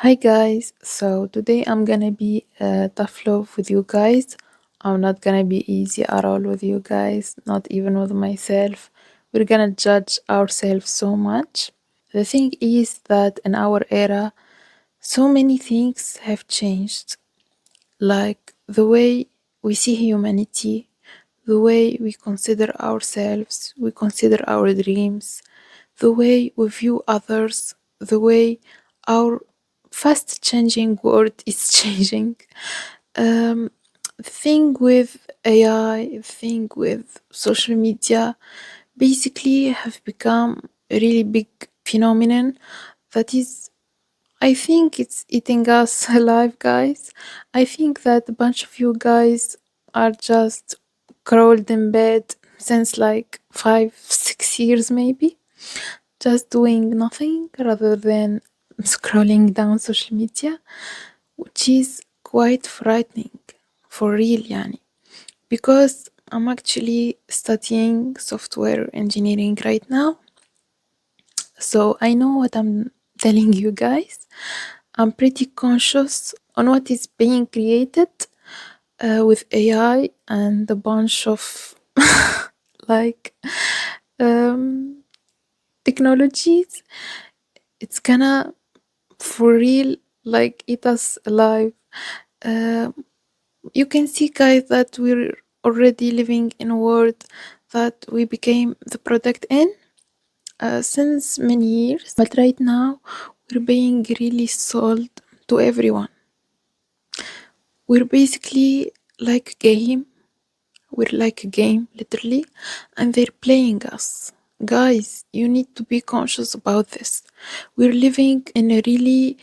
Hi guys, so today I'm gonna be tough love with you guys. I'm not gonna be easy at all with you guys, not even with myself. We're gonna judge ourselves so much. The thing is that in our era, so many things have changed, like the way we see humanity, the way we consider ourselves, we consider our dreams, the way we view others, the way our fast changing world is changing. The thing with AI, the thing with social media, basically have become a really big phenomenon that is, I think it's eating us alive, guys. I think that a bunch of you guys are just crawled in bed since like 5, 6 years maybe, just doing nothing rather than scrolling down social media, which is quite frightening for real, yani. Because I'm actually studying software engineering right now, so I know what I'm telling you guys. I'm pretty conscious on what is being created with AI and a bunch of like um, technologies. It's gonna for real like eat us alive. Um you can see, guys, that we're already living in a world that we became the product in since many years, but right now we're being really sold to everyone. We're basically like a game. We're like a game, literally, and they're playing us. Guys, you need to be conscious about this. We're living in a really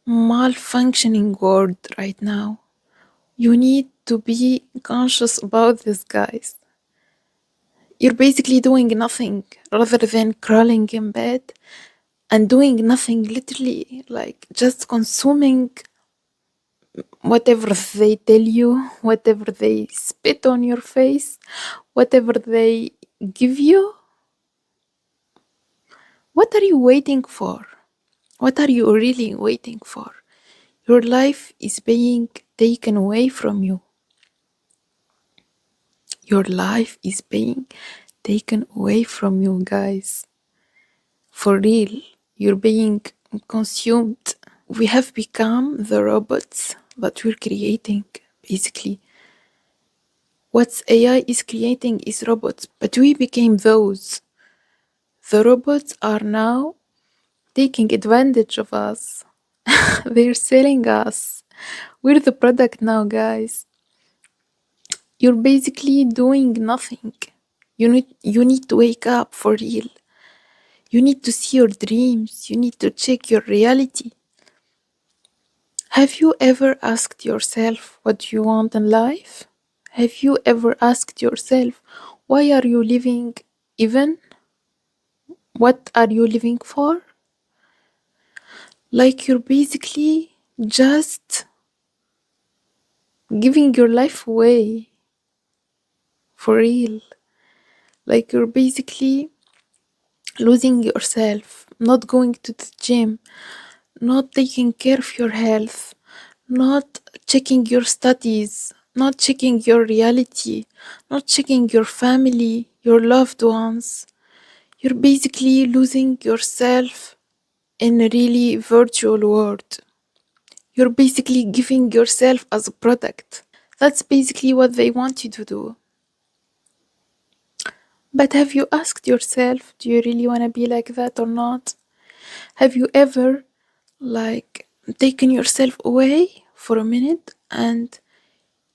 malfunctioning world right now. You need to be conscious about this, guys. You're basically doing nothing rather than crawling in bed and doing nothing, literally, like just consuming whatever they tell you, whatever they spit on your face, whatever they give you. What are you waiting for? What are you really waiting for? Your life is being taken away from you. Your life is being taken away from you, guys. For real, you're being consumed. We have become the robots that we're creating, basically. What AI is creating is robots, but we became those. The robots are now taking advantage of us. They're selling us. We're the product now, guys. You're basically doing nothing. You need to wake up for real. You need to see your dreams. You need to check your reality. Have you ever asked yourself what you want in life? Have you ever asked yourself why are you living even? What are you living for? Like you're basically just giving your life away for real. Like you're basically losing yourself, not going to the gym, not taking care of your health, not checking your studies, not checking your reality, not checking your family, your loved ones. You're basically losing yourself in a really virtual world. You're basically giving yourself as a product. That's basically what they want you to do. But have you asked yourself, do you really want to be like that or not? Have you ever like taken yourself away for a minute and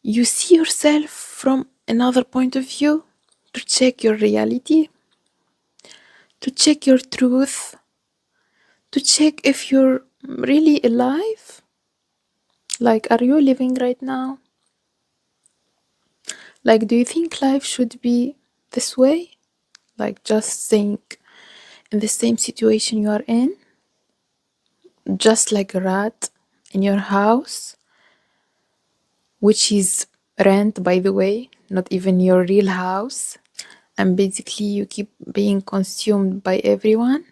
you see yourself from another point of view to check your reality, to check your truth, to check if you're really alive? Like, are you living right now? Like, do you think life should be this way? Like, just staying in the same situation you are in, just like a rat in your house, which is rent, by the way, not even your real house. And basically, you keep being consumed by everyone.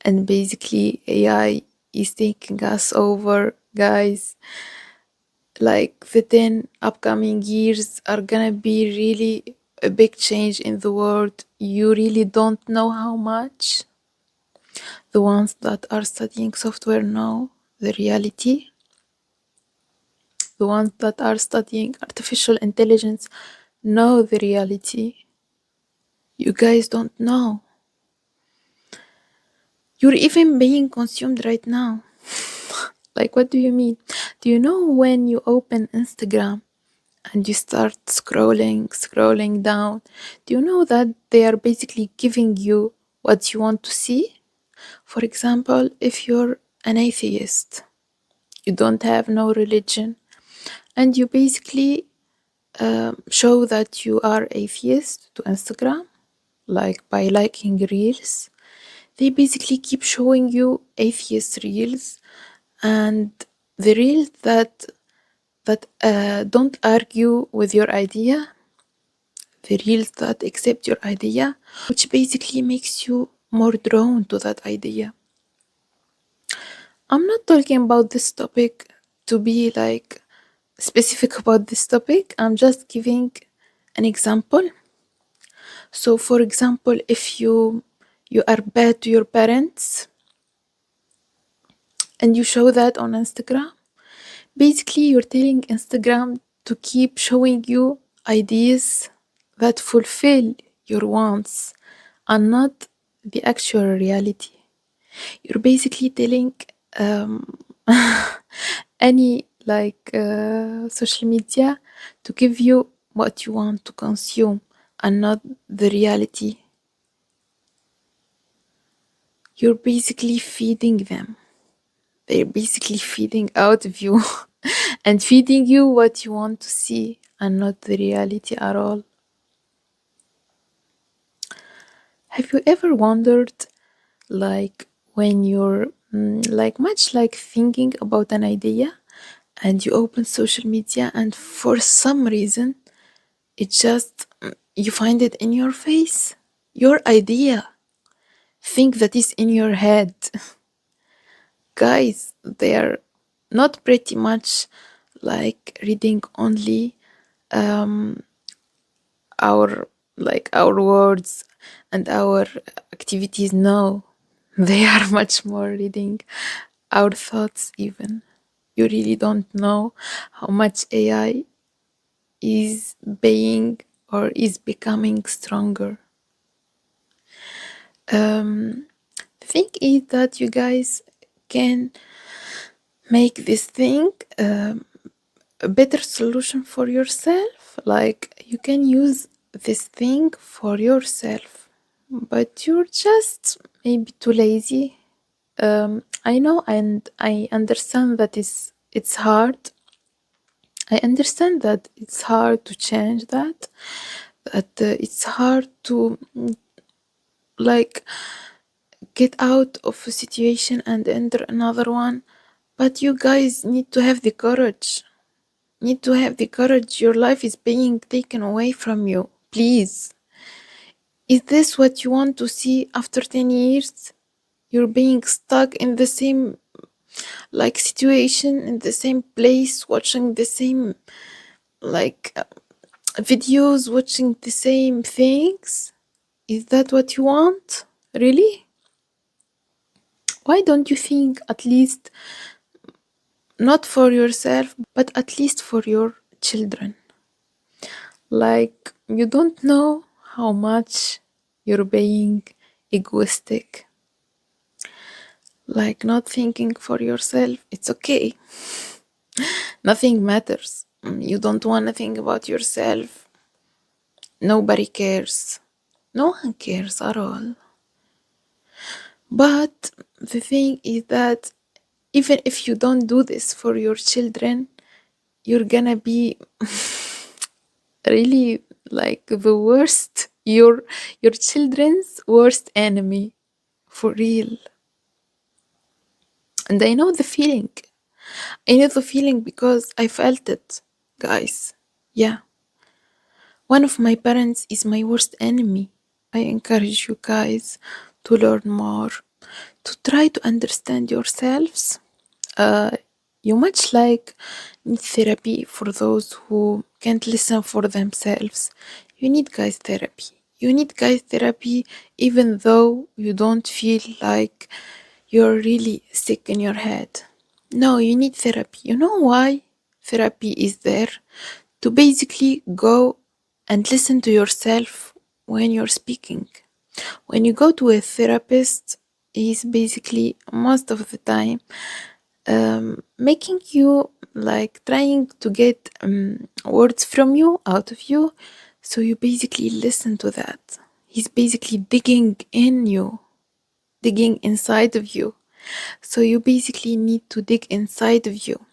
And basically, AI is taking us over, guys. Like the 10 upcoming years are gonna be really a big change in the world. You really don't know how much. The ones that are studying software know the reality. The ones that are studying artificial intelligence know the reality. You guys don't know. You're even being consumed right now. Like, what do you mean? Do you know when you open Instagram and you start scrolling down, do you know that they are basically giving you what you want to see? For example, if you're an atheist, you don't have no religion, and you basically show that you are atheist to Instagram, like by liking reels, they basically keep showing you atheist reels, and the reels that don't argue with your idea, the reels that accept your idea, which basically makes you more drawn to that idea. I'm not talking about this topic to be like specific about this topic. I'm just giving an example. So for example, if you are bad to your parents and you show that on Instagram, basically you're telling Instagram to keep showing you ideas that fulfill your wants and not the actual reality. You're basically telling any social media to give you what you want to consume and not the reality. You're basically feeding them. They're basically feeding out of you and feeding you what you want to see and not the reality at all. Have you ever wondered, like, when you're much like thinking about an idea and you open social media and for some reason it just you find it in your face, your idea, think that is in your head. Guys, they're not pretty much like reading only um, our words and our activities. No, they are much more reading our thoughts even. You really don't know how much AI is being or is becoming stronger. The thing is that you guys can make this thing a better solution for yourself. Like, you can use this thing for yourself, but you're just maybe too lazy. I know, and I understand that it's hard. I understand that it's hard to change that. That it's hard to like get out of a situation and enter another one. But you guys need to have the courage. Need to have the courage. Your life is being taken away from you. Please. Is this what you want to see after 10 years? You're being stuck in the same situation, in the same place, watching the same like videos, watching the same things. Is that what you want? Really? Why don't you think at least not for yourself, but at least for your children? Like, you don't know how much you're being egoistic. Like, not thinking for yourself, it's okay. Nothing matters. You don't want to think about yourself. Nobody cares. No one cares at all. But the thing is that even if you don't do this for your children, you're gonna be really like the worst, your children's worst enemy, for real. And I know the feeling. I know the feeling because I felt it, guys. Yeah. One of my parents is my worst enemy. I encourage you guys to learn more, to try to understand yourselves. Uh, you much like need therapy for those who can't listen for themselves. You need guys therapy. You need guys therapy even though you don't feel like you're really sick in your head. No, you need therapy. You know why therapy is there? To basically go and listen to yourself when you're speaking. When you go to a therapist, he's basically most of the time making you like trying to get words from you out of you. So you basically listen to that. He's basically digging in you, digging inside of you. So you basically need to dig inside of you.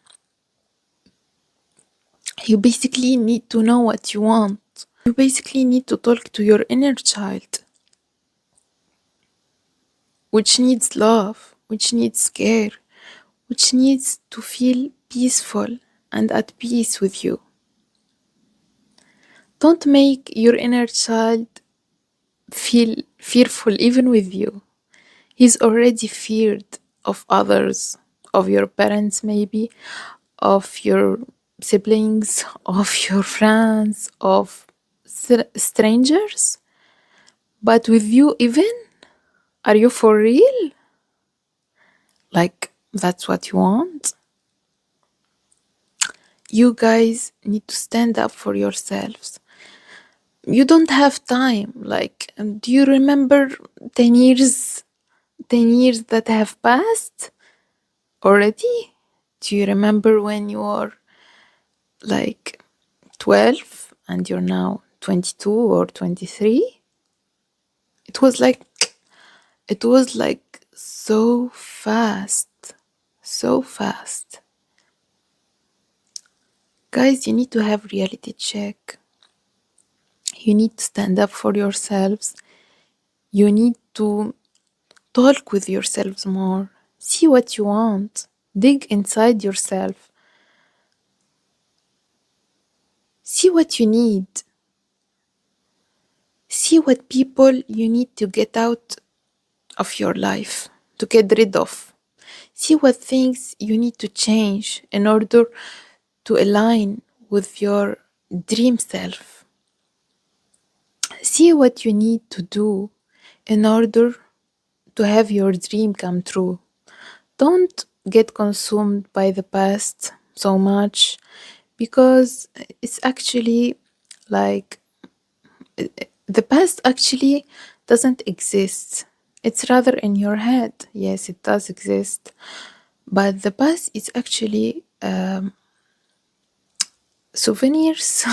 You basically need to know what you want. You basically need to talk to your inner child, which needs love, which needs care, which needs to feel peaceful and at peace with you. Don't make your inner child feel fearful even with you. He's already feared of others, of your parents, maybe, of your siblings, of your friends, of strangers. But with you, even, are you for real? Like, that's what you want? You guys need to stand up for yourselves. You don't have time. Like, do you remember 10 years, 10 years that have passed already? Do you remember when you were like 12 and you're now 22 or 23? It was like, it was like so fast, so fast. Guys, you need to have reality check. You need to stand up for yourselves. You need to talk with yourselves more. See what you want. Dig inside yourself. See what you need. See what people you need to get out of your life, to get rid of. See what things you need to change in order to align with your dream self. See what you need to do in order to have your dream come true. Don't get consumed by the past so much because it's actually like the past actually doesn't exist. It's rather in your head. Yes, it does exist. But the past is actually souvenirs.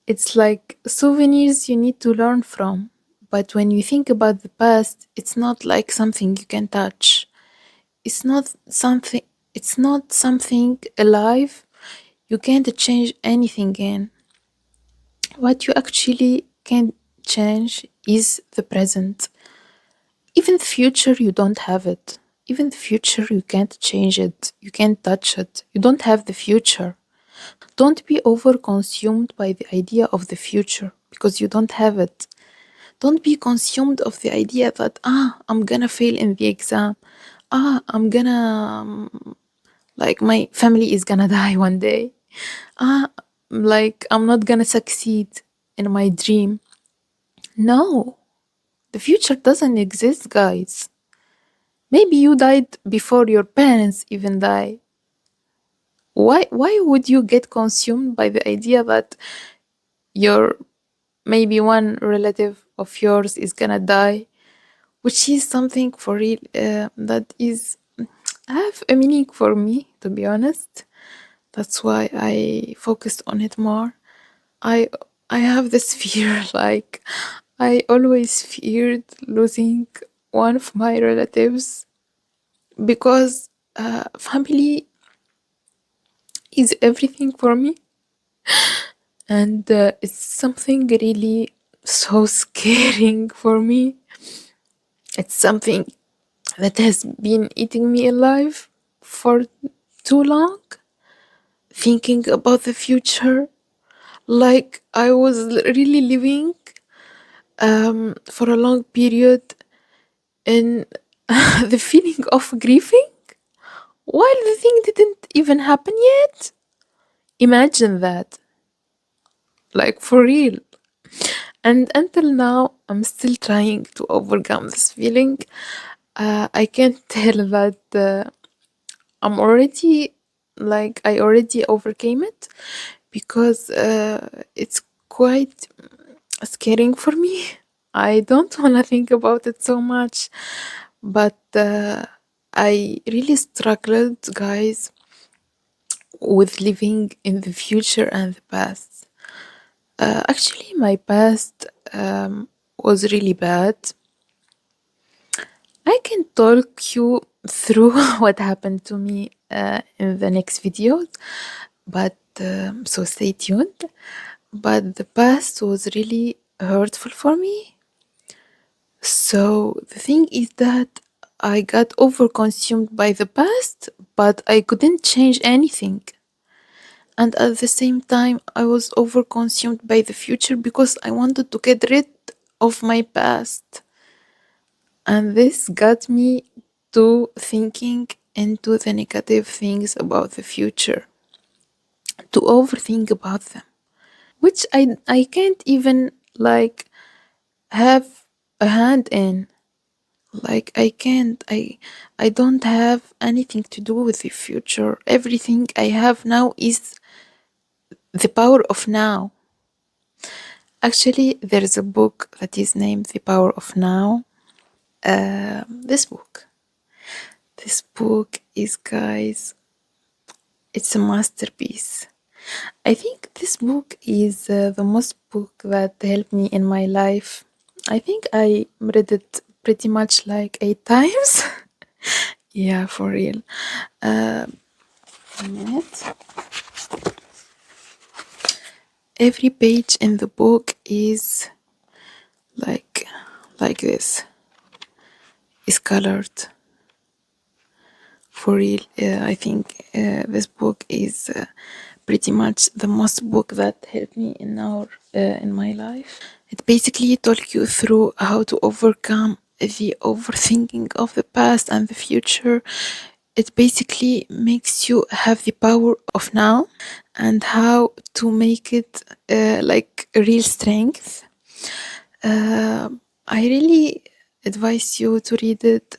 It's like souvenirs you need to learn from. But when you think about the past, it's not like something you can touch. It's not something alive you can't change anything in. What you actually can change is the present. Even the future, you don't have it. Even the future, you can't change it. You can't touch it. You don't have the future. Don't be over-consumed by the idea of the future because you don't have it. Don't be consumed of the idea that, I'm gonna fail in the exam. I'm gonna, like, my family is gonna die one day. Like, I'm not gonna succeed in my dream. No, the future doesn't exist, guys. Maybe you died before your parents even die. Why would you get consumed by the idea that your maybe one relative of yours is gonna die, which is something for real that is have a meaning for me, to be honest. That's why I focused on it more. I I have this fear, like I always feared losing one of my relatives because family is everything for me, and it's something really so scaring for me. It's something that has been eating me alive for too long, thinking about the future like I was really living for a long period in the feeling of grieving while the thing didn't even happen yet. Imagine that, like for real. And until now, I'm still trying to overcome this feeling. I can't tell that I'm already, like, I already overcame it because it's quite scaring for me. I don't want to think about it so much, but I really struggled, guys, with living in the future and the past. Actually, my past was really bad. I can talk you through what happened to me in the next videos, but so stay tuned. But the past was really hurtful for me. So the thing is that I got overconsumed by the past, but I couldn't change anything. And at the same time, I was overconsumed by the future because I wanted to get rid of my past. And this got me to thinking into the negative things about the future, to overthink about them, which I can't even like have a hand in. Like I don't have anything to do with the future. Everything I have now is the power of now. Actually, there is a book that is named The Power of Now. This book. This book is, guys, it's a masterpiece. I think this book is the most book that helped me in my life. I think I read it pretty much like 8 times. Yeah, for real. Uh, a minute. Every page in the book is like like this. Is colored. For real, I think this book is pretty much the most book that helped me in my life. It basically talks you through how to overcome the overthinking of the past and the future. It basically makes you have the power of now and how to make it like a real strength. Uh, I really advise you to read it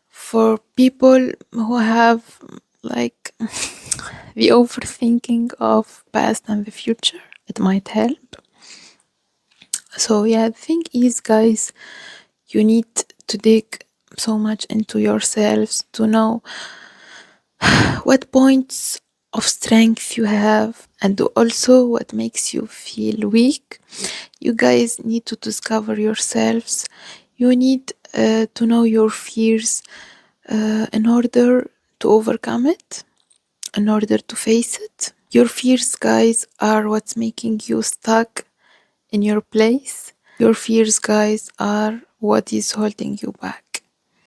for people who have like the overthinking of past and the future. It might help. So yeah, the thing is, guys, you need to dig so much into yourselves to know what points of strength you have and also what makes you feel weak. You guys need to discover yourselves. You need to know your fears in order to overcome it, in order to face it. Your fears, guys, are what's making you stuck in your place. Your fears, guys, are what is holding you back.